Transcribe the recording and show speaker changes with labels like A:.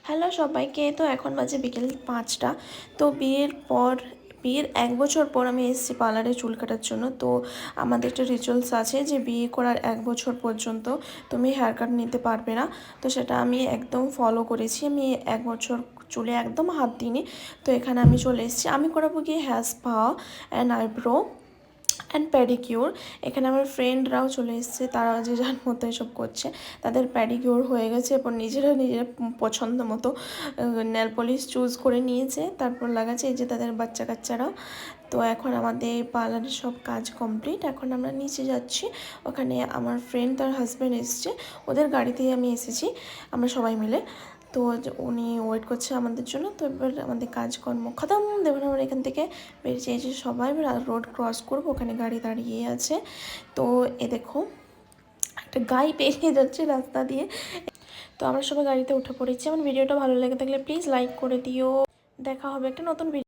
A: Hello সবাইকে। তো এখন বাজে বিকেল 5টা। তো বিয়ের 1 বছর পর আমি এসেছি পার্লারে চুল কাটার জন্য। তো আমাদের একটা রিচুয়ালস আছে যে বিয়ে করার 1 বছর পর্যন্ত তুমি হেয়ার কাট নিতে পারবে না। তো সেটা আমি একদম ফলো করেছি। আমি 1 বছর চুলে একদম হাত দিইনি। তো এখানে আমি চলে এসেছি, আমি করাবো গিয়ে hair spa and eyebrow and pedicure. এখানে আমার ফ্রেন্ডরাও চলে এসেছে, তারা যে যার মতো এসব করছে। তাদের প্যাডিকিউর হয়ে গেছে, এরপর নিজেরা পছন্দ মতো নেল পলিশ চুজ করে নিয়েছে, তারপর লাগাচ্ছে। এই যে তাদের বাচ্চা কাচ্চারা। তো এখন আমাদের পার্লারের সব কাজ কমপ্লিট। এখন আমরা নিচে যাচ্ছি। ওখানে আমার ফ্রেন্ড তার হাজব্যান্ড এসছে, ওদের গাড়িতেই আমি এসেছি, আমরা সবাই মিলে। তো উনি ওয়েট করছে আমাদের জন্য। তো এবার আমাদের কাজকর্ম খতম। দেখুন আমরা এখান থেকে বেরিয়ে যে সবাই রোড ক্রস করবো, ওখানে গাড়ি দাঁড়িয়ে আছে। তো দেখো একটা গাই পেরিয়ে যাচ্ছে রাস্তা দিয়ে। তো আমরা সবাই গাড়িতে উঠে পড়েছি। আমার ভিডিওটা ভালো লেগে থাকলে প্লিজ লাইক করে দিও। দেখা হবে একটা নতুন ভিডিও।